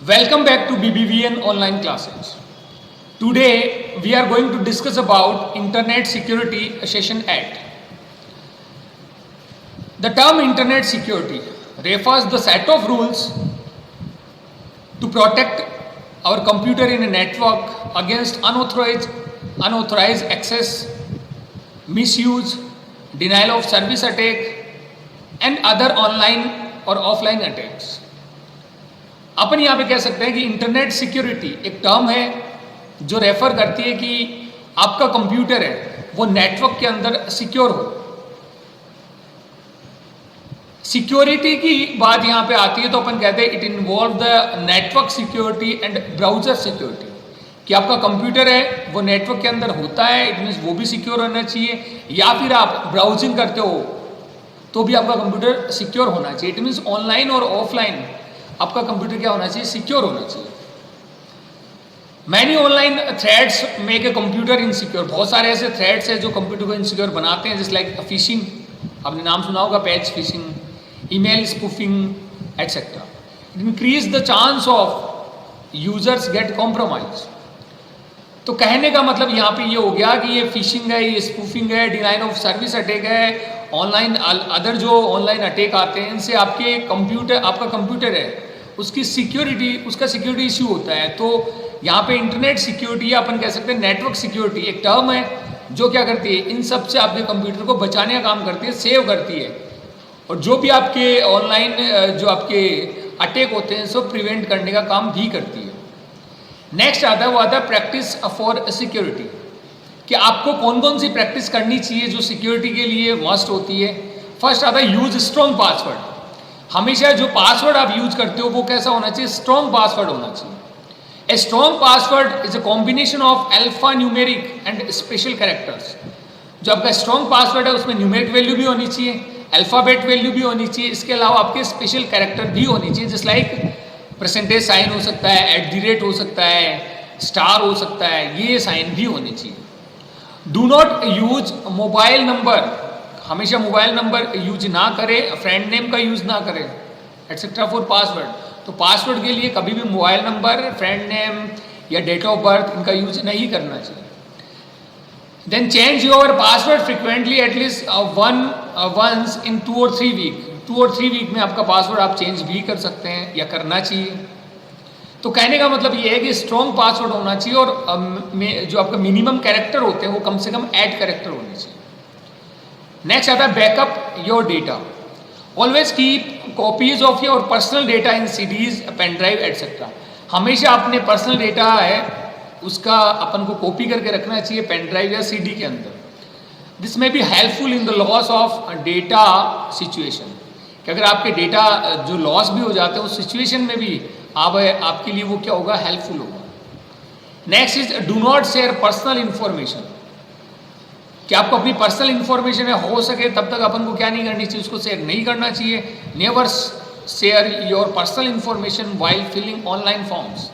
Welcome back to BBVN online classes. Today we are going to discuss about Internet Security Session Act. The term Internet Security refers the set of rules to protect our computer in a network against unauthorized access, misuse, denial of service attack and other online or offline attacks. अपन यहाँ पे कह सकते हैं कि internet security एक term है जो refer करती है कि आपका कंप्यूटर है वो नेटवर्क के अंदर सिक्योर हो। सिक्योरिटी की बात यहाँ पे आती है तो अपन कहते हैं it involve the network security and browser security, कि आपका कंप्यूटर है वो नेटवर्क के अंदर होता है, इट मीन्स वो भी सिक्योर होना चाहिए, या फिर आप ब्राउजिंग करते हो तो भी आपका कंप्यूटर सिक्योर होना चाहिए। इट मीन्स ऑनलाइन और ऑफलाइन आपका कंप्यूटर क्या होना चाहिए, सिक्योर होना चाहिए। Many online threads make a computer insecure. बहुत सारे ऐसे थ्रेड्स हैं जो कंप्यूटर को इनसिक्योर बनाते हैं, जैसे लाइक फिशिंग, आपने नाम सुना होगा, patch phishing, email spoofing etcetera. It increase the chance of users get compromise. तो कहने का मतलब यहाँ पे ये हो गया कि ये फिशिंग है, ये स्पूफिंग है, डिनाइल ऑफ सर्विस अटैक है, ऑनलाइन अदर जो ऑनलाइन अटैक आते हैं इनसे आपके कंप्यूटर, आपका कंप्यूटर है उसकी सिक्योरिटी, उसका सिक्योरिटी इश्यू होता है। तो यहाँ पे इंटरनेट सिक्योरिटी या अपन कह सकते हैं नेटवर्क सिक्योरिटी एक टर्म है जो क्या करती है, इन सब से आपके कंप्यूटर को बचाने का काम करती है, सेव करती है, और जो भी आपके ऑनलाइन जो आपके अटैक होते हैं सब प्रिवेंट करने का काम भी करती है। नेक्स्ट आता है वो आता है प्रैक्टिस फॉर सिक्योरिटी, कि आपको कौन कौन सी प्रैक्टिस करनी चाहिए जो सिक्योरिटी के लिए मस्ट होती है। फर्स्ट आता है यूज स्ट्रॉन्ग पासवर्ड। हमेशा जो पासवर्ड आप यूज करते हो वो कैसा होना चाहिए, स्ट्रॉन्ग पासवर्ड होना चाहिए। A strong password is a combination of alpha numeric and special characters. जो आपका स्ट्रॉन्ग पासवर्ड है उसमें न्यूमेरिक वैल्यू भी होनी चाहिए, अल्फाबेट वैल्यू भी होनी चाहिए, इसके अलावा आपके स्पेशल कैरेक्टर भी होनी चाहिए, जस्ट लाइक परसेंटेज साइन हो सकता है, @ हो सकता है, स्टार हो सकता है, ये साइन भी होने चाहिए। Do not use mobile number, हमेशा मोबाइल नंबर यूज ना करें, फ्रेंड नेम का यूज ना करें एटसेट्रा फॉर पासवर्ड। तो पासवर्ड के लिए कभी भी मोबाइल नंबर, फ्रेंड नेम या डेट ऑफ बर्थ इनका यूज नहीं करना चाहिए। Then change your password frequently at least once in 2 or 3 week. 2 or 3 week में आपका पासवर्ड आप चेंज भी कर सकते हैं या करना चाहिए। तो कहने का मतलब ये है कि स्ट्रॉन्ग पासवर्ड होना चाहिए और जो आपका मिनिमम कैरेक्टर होते हैं वो कम से कम 8 कैरेक्टर होने चाहिए। नेक्स्ट आता है backup your data. Always keep copies of your personal data in CDs, pen drive etcetera. हमेशा अपने पर्सनल डेटा है उसका अपन को कॉपी करके रखना चाहिए पेन ड्राइव या सीडी के अंदर। दिस में be helpful in the loss of data situation, कि अगर आपके डेटा जो लॉस भी हो जाते हैं उस सिचुएशन में भी आपके लिए वो क्या होगा, हेल्पफुल होगा। Next is do not share personal information, कि आपको अपनी पर्सनल इंफॉर्मेशन है हो सके तब तक अपन को क्या नहीं करनी चाहिए, उसको शेयर नहीं करना चाहिए। Never share your personal information while filling online forms.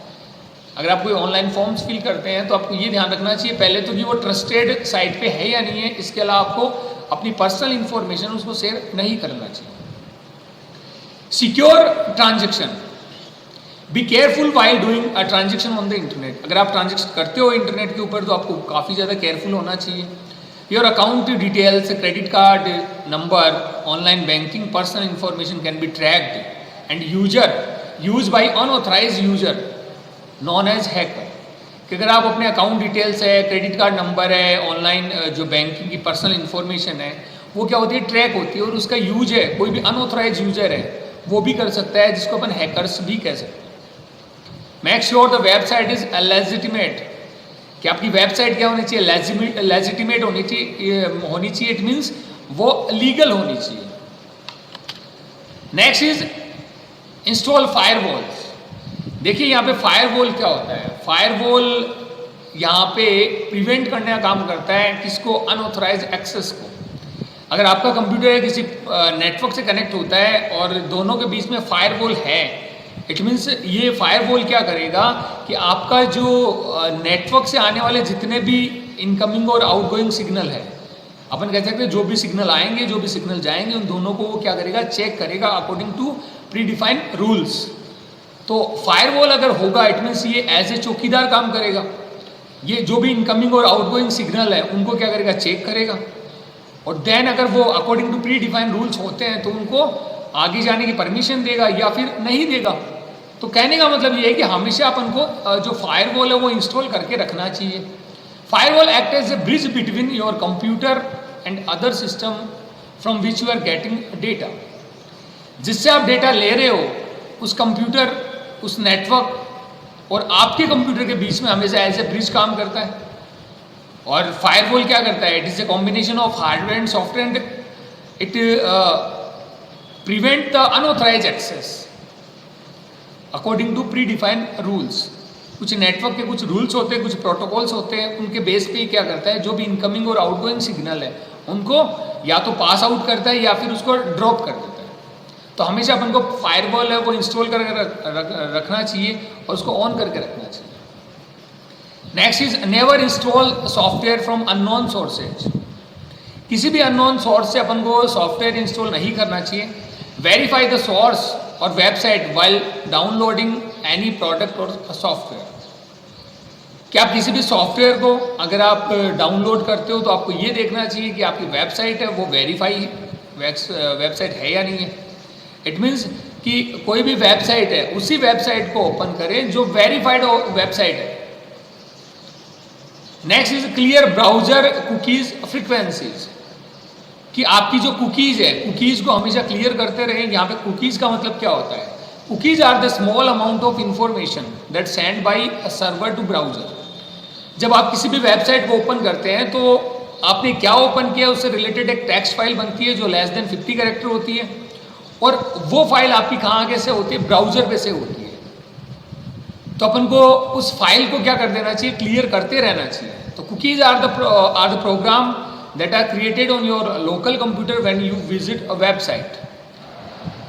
अगर आप कोई ऑनलाइन फॉर्म्स फिल करते हैं तो आपको ये ध्यान रखना चाहिए पहले तो कि वो ट्रस्टेड साइट पे है या नहीं है, इसके अलावा आपको अपनी पर्सनल इंफॉर्मेशन उसको शेयर नहीं करना चाहिए। Secure transaction, be careful while doing a transaction on the internet. अगर आप ट्रांजेक्शन करते हो इंटरनेट के ऊपर तो आपको काफ़ी ज़्यादा केयरफुल होना चाहिए। Your account details, credit card number, online banking, personal information can be tracked and use by unauthorize user known as hacker. कि अगर आप अपने अकाउंट डिटेल्स है, क्रेडिट कार्ड नंबर है, ऑनलाइन जो बैंकिंग की पर्सनल इंफॉर्मेशन है वो क्या होती है, ट्रैक होती है, और उसका यूज है कोई भी अनऑथराइज यूजर है वो भी कर सकता है, जिसको अपन हैकर्स भी कह सकते हैं। Make sure the website is legitimate, कि आपकी वेबसाइट क्या होनी चाहिए, लेजिटिमेट होनी चाहिए, इट मीन्स वो लीगल होनी चाहिए। Next is install firewalls. देखिए यहाँ पे फायरवॉल क्या होता है, फायरवॉल यहाँ पे प्रिवेंट करने का काम करता है किसको, अनऑथराइज एक्सेस को। अगर आपका कंप्यूटर किसी नेटवर्क से कनेक्ट होता है और दोनों के बीच में फायरवॉल है, इट मीन्स ये फायरवॉल क्या करेगा कि आपका जो नेटवर्क से आने वाले जितने भी इनकमिंग और आउटगोइंग सिग्नल है, अपन कह सकते हैं जो भी सिग्नल आएंगे जो भी सिग्नल जाएंगे उन दोनों को वो क्या करेगा, चेक करेगा according to predefined rules. तो फायरवॉल अगर होगा इट मीन्स ये एज ए चौकीदार काम करेगा, ये जो भी इनकमिंग और आउटगोइंग सिग्नल है उनको क्या करेगा, चेक करेगा, और देन अगर वो according to predefined rules होते हैं तो उनको आगे जाने की परमिशन देगा या फिर नहीं देगा। तो कहने का मतलब ये है कि हमेशा अपन को जो फायरवॉल है वो इंस्टॉल करके रखना चाहिए। Firewall act as a bridge between your computer and other system from which you are getting data. जिससे आप डेटा ले रहे हो उस कंप्यूटर, उस नेटवर्क और आपके कंप्यूटर के बीच में हमेशा एज ए ब्रिज काम करता है। और फायरवॉल क्या करता है, it is a combination of hardware and software and it prevent the unauthorize access according to predefined rules. कुछ नेटवर्क के कुछ रूल्स होते हैं, कुछ प्रोटोकॉल्स होते हैं, उनके बेस पे क्या करता है, जो भी इनकमिंग और आउटगोइंग सिग्नल है उनको या तो पास आउट करता है या फिर उसको ड्रॉप कर देता है। तो हमेशा अपन को फायरवॉल है वो इंस्टॉल करके रखना चाहिए और उसको ऑन करके रखना चाहिए। Next is never install software from unknown sources. किसी भी अननोन सोर्स से अपन को सॉफ्टवेयर इंस्टॉल नहीं करना चाहिए। वेरीफाई द सोर्स और website while downloading any product और सॉफ्टवेयर। क्या आप किसी भी सॉफ्टवेयर को अगर आप डाउनलोड करते हो तो आपको ये देखना चाहिए कि आपकी वेबसाइट है वो वेरीफाई वेबसाइट है या नहीं है। इट मीन्स कि कोई भी वेबसाइट है उसी वेबसाइट को ओपन करें जो वेरीफाइड वेबसाइट है। Next is clear browser cookies frequencies, कि आपकी जो कुकीज है कुकीज को हमेशा क्लियर करते रहें। यहाँ पे कुकीज का मतलब क्या होता है, cookies are the small amount of information that send by a server to browser. जब आप किसी भी वेबसाइट को ओपन करते हैं तो आपने क्या ओपन किया उससे रिलेटेड एक टेक्स्ट फाइल बनती है जो लेस देन 50 कैरेक्टर होती है, और वो फाइल आपकी कहाँ कैसे होती है, ब्राउजर पे से होती है। तो अपन को उस फाइल को क्या कर देना चाहिए, क्लियर करते रहना चाहिए। तो cookies are the program that are created on your local computer when you visit a website.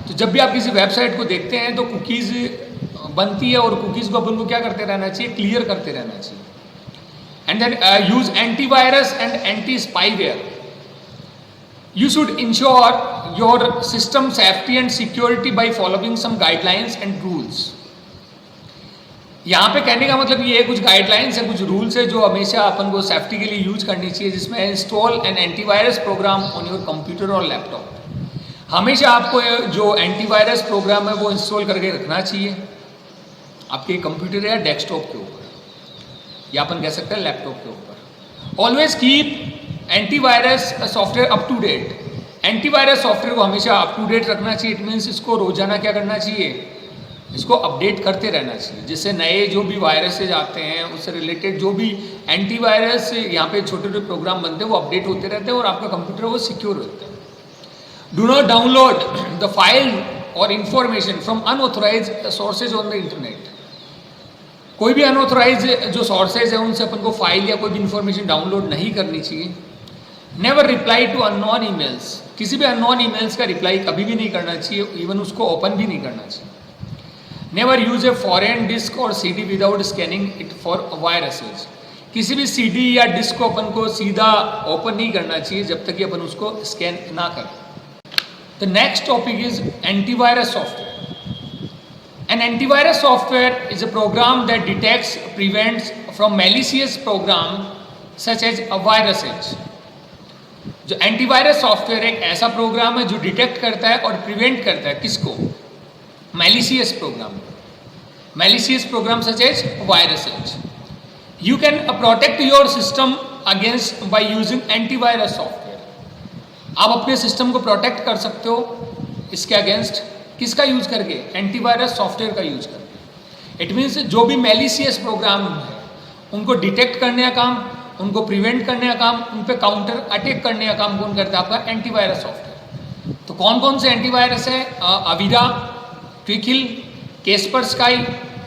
तो जब भी आप किसी वेबसाइट को देखते हैं तो कुकीज बनती है और कुकीज को अपन को क्या करते रहना चाहिए, क्लियर करते रहना चाहिए। And then use antivirus and anti spyware. You should ensure your system safety and security by following some guidelines and rules. यहाँ पे कहने का मतलब ये है कुछ गाइडलाइंस है, कुछ रूल्स है जो हमेशा अपन को सेफ्टी के लिए यूज करनी चाहिए, जिसमें install an antivirus program on your computer और लैपटॉप। हमेशा आपको जो एंटीवायरस प्रोग्राम है वो इंस्टॉल करके रखना चाहिए आपके कंप्यूटर या डेस्कटॉप के ऊपर, या अपन कह सकते हैं लैपटॉप के ऊपर। Always keep antivirus software up to date. Antivirus software को हमेशा अप टू डेट रखना चाहिए। इट मीन्स इसको रोजाना क्या करना चाहिए, इसको अपडेट करते रहना चाहिए, जिससे नए जो भी वायरसेज आते हैं उससे रिलेटेड जो भी एंटीवायरस यहाँ पे छोटे छोटे प्रोग्राम बनते हैं वो अपडेट होते रहते हैं और आपका कंप्यूटर वो सिक्योर होता है। Do not download the file or information from unauthorise sources on the internet. कोई भी अनऑथोराइज जो सोर्सेज है उनसे अपन को फाइल या कोई भी इंफॉर्मेशन डाउनलोड नहीं करनी चाहिए। Never reply to unknown emails. किसी भी अननोन ईमेल्स का रिप्लाई कभी भी नहीं करना चाहिए, इवन उसको ओपन भी नहीं करना चाहिए। Never use a foreign disk और CD without scanning it for viruses. किसी भी CD या डिस्क को अपन को सीधा ओपन नहीं करना चाहिए जब तक कि अपन उसको स्कैन ना करें। The next topic is antivirus software. An antivirus software is a program that detects prevents from malicious program such as a viruses. जो एंटीवायरस सॉफ्टवेयर एक ऐसा प्रोग्राम है जो डिटेक्ट करता है और प्रिवेंट करता है किसको, malicious program. Malicious program such as viruses. You can protect your system against by using antivirus software. आप अपने सिस्टम को प्रोटेक्ट कर सकते हो इसके अगेंस्ट, किसका यूज करके, एंटीवायरस सॉफ्टवेयर का यूज करके। इट मीन्स जो भी मैलिशियस प्रोग्राम है उनको डिटेक्ट करने का काम, उनको प्रिवेंट करने का काम, उन पे काउंटर अटैक करने का काम कौन करता है, आपका एंटीवायरस सॉफ्टवेयर। तो कौन कौन से एंटीवायरस है, अविरा, ट्विकिल, Kaspersky,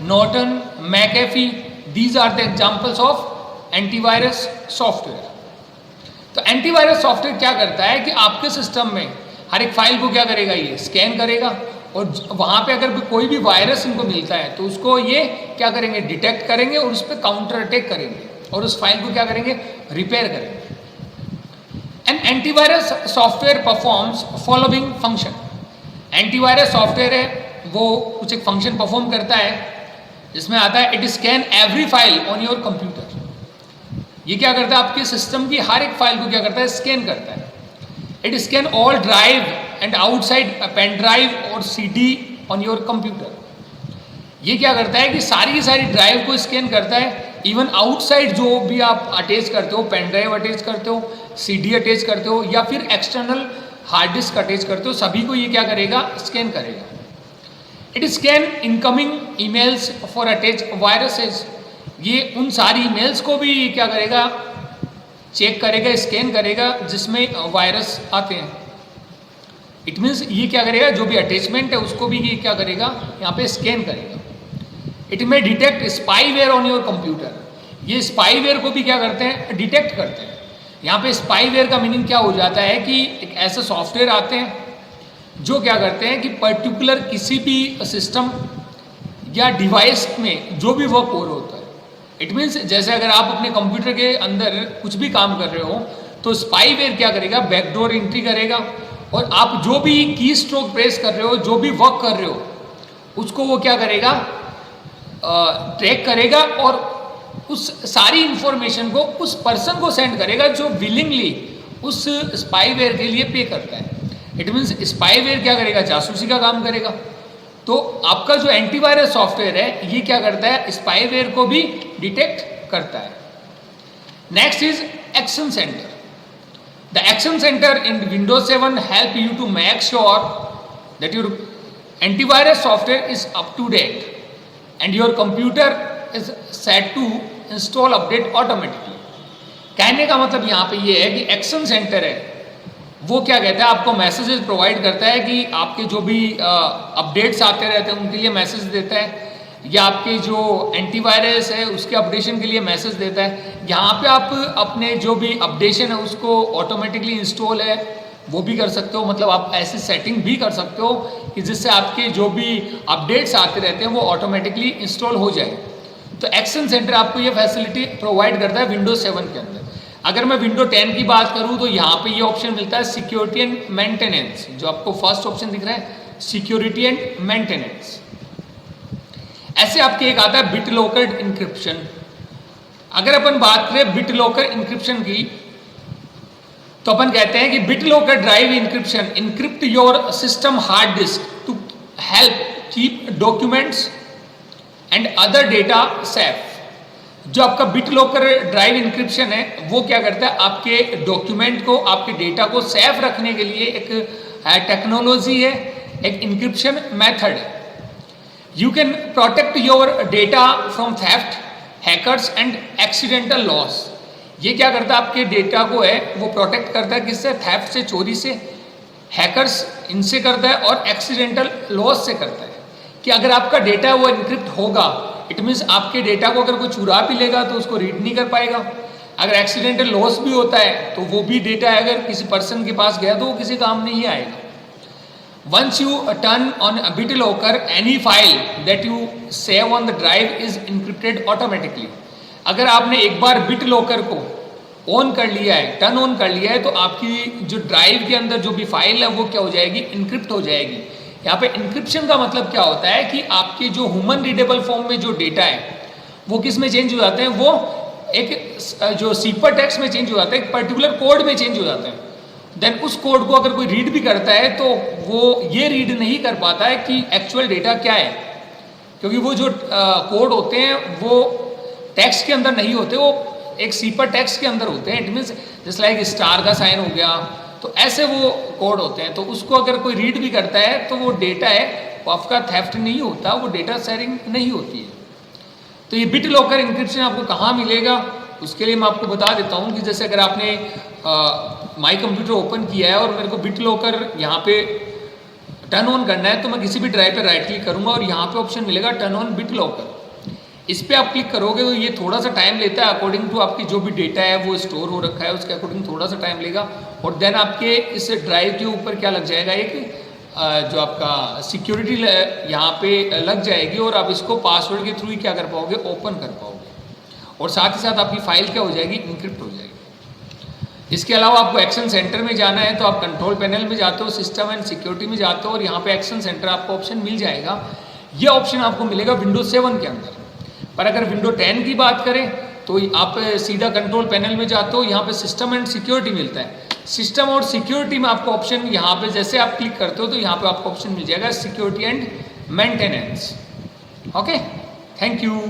Norton, McAfee, these are the examples of antivirus software. तो एंटीवायरस सॉफ्टवेयर क्या करता है कि आपके सिस्टम में हर एक फाइल को क्या करेगा, ये स्कैन करेगा और वहाँ पे अगर कोई भी वायरस इनको मिलता है तो उसको ये क्या करेंगे, डिटेक्ट करेंगे और उस पर काउंटर अटैक करेंगे और उस फाइल को क्या करेंगे, रिपेयर करेंगे। An antivirus software performs following function. Antivirus software है वो कुछ एक फंक्शन परफॉर्म करता है जिसमें आता है it scan every file on your computer. ये क्या करता है, आपके सिस्टम की हर एक फाइल को क्या करता है, स्कैन करता है। It scan all drive and outside pen drive और CD ऑन योर कंप्यूटर। ये क्या करता है कि सारी की सारी ड्राइव को स्कैन करता है, इवन आउटसाइड जो भी आप अटैच करते हो, पेन ड्राइव अटैच करते हो, CD अटैच करते हो या फिर एक्सटर्नल हार्ड डिस्क अटैच करते हो, सभी को ये क्या करेगा, स्कैन करेगा। It scan incoming emails for attach viruses. ये उन सारी ईमेल्स को भी क्या करेगा, चेक करेगा, स्कैन करेगा जिसमें वायरस आते हैं। इट मीन्स ये क्या करेगा, जो भी अटैचमेंट है उसको भी ये क्या करेगा, यहाँ पे स्कैन करेगा। इट में detect spyware on your computer. ये स्पाईवेयर को भी क्या करते हैं, डिटेक्ट करते हैं। यहाँ पे स्पाईवेयर का मीनिंग क्या हो जाता है कि एक ऐसे सॉफ्टवेयर आते हैं जो क्या करते हैं कि पर्टिकुलर किसी भी सिस्टम या डिवाइस में जो भी वर्क हो रहा होता है। इट मीन्स जैसे अगर आप अपने कंप्यूटर के अंदर कुछ भी काम कर रहे हो तो स्पाईवेयर क्या करेगा, बैकडोर एंट्री करेगा और आप जो भी की स्ट्रोक प्रेस कर रहे हो, जो भी वर्क कर रहे हो, उसको वो क्या करेगा, ट्रैक करेगा और उस सारी इंफॉर्मेशन को उस पर्सन को सेंड करेगा जो विलिंगली उस स्पाईवेयर के लिए पे करता है। इट मीन्स स्पाईवेयर क्या करेगा, जासूसी का काम करेगा। तो आपका जो एंटीवायरस सॉफ्टवेयर है ये क्या करता है, स्पाईवेयर को भी डिटेक्ट करता है। Next is action centre. The action centre in Windows 7 help you to make sure that your antivirus software is up to date and your computer is set to install update automatically। कहने का मतलब यहाँ पे ये है कि action centre है वो क्या कहता है, आपको मैसेजेस प्रोवाइड करता है कि आपके जो भी अपडेट्स आते रहते हैं उनके लिए मैसेज देता है, या आपके जो एंटीवायरस है उसके अपडेशन के लिए मैसेज देता है। यहाँ पे आप अपने जो भी अपडेशन है उसको ऑटोमेटिकली इंस्टॉल है वो भी कर सकते हो, मतलब आप ऐसी सेटिंग भी कर सकते हो कि जिससे आपके जो भी अपडेट्स आते रहते हैं वो ऑटोमेटिकली इंस्टॉल हो जाए। तो एक्शन सेंटर आपको ये फैसिलिटी प्रोवाइड करता है Windows 7 के अंदर। अगर मैं Windows 10 की बात करूँ तो यहाँ पे ये ऑप्शन मिलता है सिक्योरिटी एंड मेंटेनेंस, जो आपको फर्स्ट ऑप्शन दिख रहा है, सिक्योरिटी एंड मेंटेनेंस। ऐसे आपके एक आता है बिट लोकर इंक्रिप्शन। अगर अपन बात करें बिट लोकर इंक्रिप्शन की तो अपन कहते हैं कि BitLocker drive encryption encrypt your system hard disk to help keep documents and other data safe. जो आपका बिट लोकर ड्राइव इंक्रिप्शन है वो क्या करता है, आपके डॉक्यूमेंट को, आपके डेटा को सेफ रखने के लिए एक टेक्नोलॉजी है, एक इंक्रिप्शन मेथड है। You can protect your data from theft, hackers and accidental loss. ये क्या करता है, आपके डेटा को है वो प्रोटेक्ट करता है, किससे, थेफ्ट से, चोरी से, हैकर्स इनसे करता है और एक्सीडेंटल लॉस से करता है। कि अगर आपका डेटा वो इनक्रिप्ट होगा, इट मीन्स आपके डेटा को अगर कोई चुरा भी लेगा तो उसको रीड नहीं कर पाएगा। अगर एक्सीडेंटल लॉस भी होता है तो वो भी डेटा अगर किसी पर्सन के पास गया तो वो किसी काम नहीं आएगा। Once you turn on a BitLocker, any file that you save on the drive is encrypted automatically। अगर आपने एक बार BitLocker को ऑन कर लिया है, टर्न ऑन कर लिया है, तो आपकी जो ड्राइव के अंदर जो भी फाइल है वो क्या हो जाएगी, इनक्रिप्ट हो जाएगी। यहाँ पे इंक्रिप्शन का मतलब क्या होता है कि आपके जो ह्यूमन रीडेबल फॉर्म में जो डेटा है वो किस में चेंज हो जाते हैं, वो एक जो सीपर टेक्स्ट में चेंज हो जाता है, एक पर्टिकुलर कोड में चेंज हो जाते हैं। देन उस कोड को अगर कोई रीड भी करता है तो वो ये रीड नहीं कर पाता है कि एक्चुअल डेटा क्या है, क्योंकि वो जो कोड होते हैं वो टेक्स्ट के अंदर नहीं होते, वो एक सीपर टेक्स्ट के अंदर होते हैं। It means just like star का साइन हो गया, तो ऐसे वो कोड होते हैं। तो उसको अगर कोई रीड भी करता है तो वो डेटा है वो आपका थेफ्ट नहीं होता, वो डेटा शेयरिंग नहीं होती है। तो ये बिट लॉकर इंक्रिप्शन आपको कहाँ मिलेगा, उसके लिए मैं आपको बता देता हूँ कि जैसे अगर आपने माई कंप्यूटर ओपन किया है और मेरे को बिट लॉकर यहाँ पे टर्न ऑन करना है, तो मैं किसी भी ड्राइव पे राइट क्लिक करूँगा और यहाँ पे ऑप्शन मिलेगा टर्न ऑन बिट लॉकर। इस पर आप क्लिक करोगे तो ये थोड़ा सा टाइम लेता है, अकॉर्डिंग टू आपकी जो भी डेटा है वो स्टोर हो रखा है उसके अकॉर्डिंग थोड़ा सा टाइम लेगा। और देन आपके इस ड्राइव के ऊपर क्या लग जाएगा, एक जो आपका सिक्योरिटी यहाँ पे लग जाएगी और आप इसको पासवर्ड के थ्रू ही क्या कर पाओगे, ओपन कर पाओगे, और साथ ही साथ आपकी फाइल क्या हो जाएगी, इनक्रिप्ट हो जाएगी। इसके अलावा आपको एक्शन सेंटर में जाना है तो आप कंट्रोल पैनल में जाते हो, सिस्टम एंड सिक्योरिटी में जाते हो और यहाँ पे एक्शन सेंटर आपको ऑप्शन मिल जाएगा। ये ऑप्शन आपको मिलेगा विंडोज 7 के अंदर। पर अगर विंडो 10 की बात करें तो आप सीधा कंट्रोल पैनल में जाते हो, यहाँ पे सिस्टम एंड सिक्योरिटी मिलता है। सिस्टम और सिक्योरिटी में आपको ऑप्शन यहाँ पे जैसे आप क्लिक करते हो तो यहाँ पे आपको ऑप्शन मिल जाएगा security and maintenance. Okay, thank you.